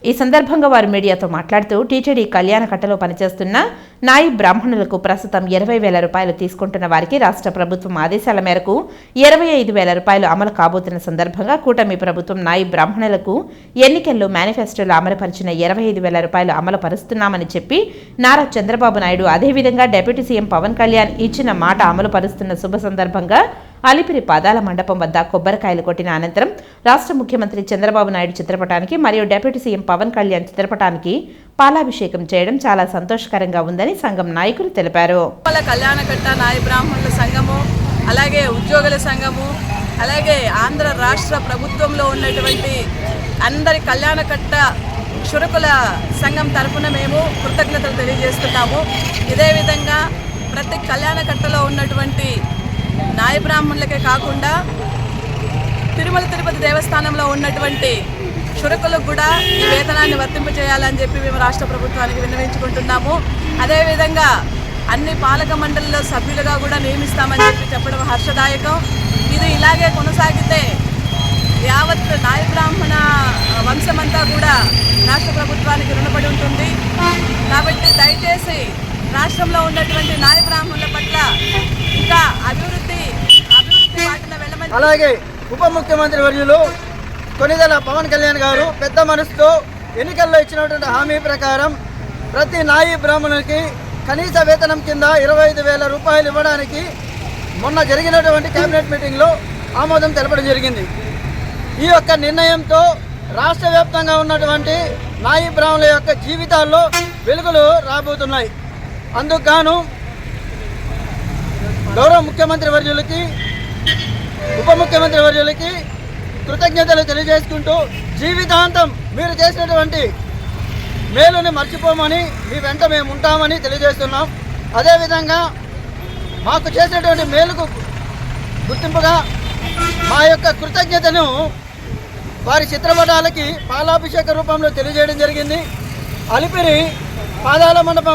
ఈ సందర్భంగా వారు మీడియాతో మాట్లాడుతూ టీటీడీ కళ్యాణకట్టలో పనిచేస్తున్న నాయి బ్రాహ్మణులకు ప్రస్తుతం 20,000 రూపాయలు తీసుకుంటున్న వారికి రాష్ట్ర ప్రభుత్వం ఆదేశాల మేరకు 25,000 రూపాయలు అమలు కాబోతున్న సందర్భంగా కూటమి ప్రభుత్వం నాయి బ్రాహ్మణులకు ఎన్నికల్లో మేనిఫెస్టోలో అమలుపరిచిన 25,000 రూపాయలు అమలు పరుస్తున్నామని చెప్పి నారా చంద్రబాబు నాయుడు అదేవిధంగా డిప్యూటీ సీఎం పవన్ కళ్యాణ్ ఇచ్చిన మాట అమలు పరుస్తున్న శుభ సందర్భంగా అలిపిరి పాదాల మండపం వద్ద కొబ్బరికాయలు కొట్టిన అనంతరం రాష్ట్ర ముఖ్యమంత్రి చంద్రబాబు నాయుడు చిత్రపటానికి మరియు డిప్యూటీ సీఎం పవన్ కళ్యాణ్ చిత్రపటానికి పాలాభిషేకం చేయడం చాలా సంతోషకరంగా ఉందని సంఘం నాయకులు తెలిపారు. కళ్యాణకట్ట నాయ బ్రాహ్మణుల సంఘము, అలాగే ఉద్యోగుల సంఘము, అలాగే ఆంధ్ర రాష్ట్ర ప్రభుత్వంలో ఉన్నటువంటి అందరి కళ్యాణకట్ట క్షురకుల సంఘం తరఫున మేము కృతజ్ఞతలు తెలియజేస్తున్నాము. ఇదే విధంగా ప్రతి కళ్యాణకట్టలో ఉన్నటువంటి నాయ బ్రాహ్మణులకే కాకుండా తిరుమల తిరుపతి దేవస్థానంలో ఉన్నటువంటి క్షురకులకు కూడా ఈ వేతనాన్ని వర్తింపజేయాలని చెప్పి మేము రాష్ట్ర ప్రభుత్వానికి విన్నవించుకుంటున్నాము. అదేవిధంగా అన్ని పాలక మండలిలో సభ్యులుగా కూడా నియమిస్తామని చెప్పడం హర్షదాయకం. ఇది ఇలాగే కొనసాగితే యావత్ నాయ బ్రాహ్మణ వంశమంతా కూడా రాష్ట్ర ప్రభుత్వానికి రుణపడి ఉంటుంది. కాబట్టి దయచేసి రాష్ట్రంలో ఉన్నటువంటి నాయ బ్రాహ్మణుల పట్ల ఇంకా అభివృద్ధి వాటిన వెళ్ళమని. అలాగే ఉప ముఖ్యమంత్రి వర్యులు కొనిదెల పవన్ కళ్యాణ్ గారు పెద్ద మనసుతో ఎన్నికల్లో ఇచ్చినటువంటి హామీ ప్రకారం ప్రతి నాయి బ్రాహ్మణులకి కనీస వేతనం కింద 25,000 రూపాయలు ఇవ్వడానికి మొన్న జరిగినటువంటి కేబినెట్ మీటింగ్లో ఆమోదం తెలపడం జరిగింది. ఈ యొక్క నిర్ణయంతో రాష్ట్ర వ్యాప్తంగా ఉన్నటువంటి నాయి బ్రాహ్మణుల యొక్క జీవితాల్లో వెలుగులు రాబోతున్నాయి. అందుకు గాను గౌరవ ముఖ్యమంత్రి వర్యులకి ఉప ముఖ్యమంత్రి వర్యులకి కృతజ్ఞతలు తెలియజేసుకుంటూ జీవితాంతం మీరు చేసినటువంటి మేలుని మర్చిపోమని మీ వెంట మేము ఉంటామని తెలియజేస్తున్నాం. అదేవిధంగా మాకు చేసినటువంటి మేలుకు గుర్తింపుగా మా యొక్క కృతజ్ఞతను వారి చిత్రపటాలకి పాలాభిషేక రూపంలో తెలియజేయడం జరిగింది. అలిపిరి పాదాల మండపం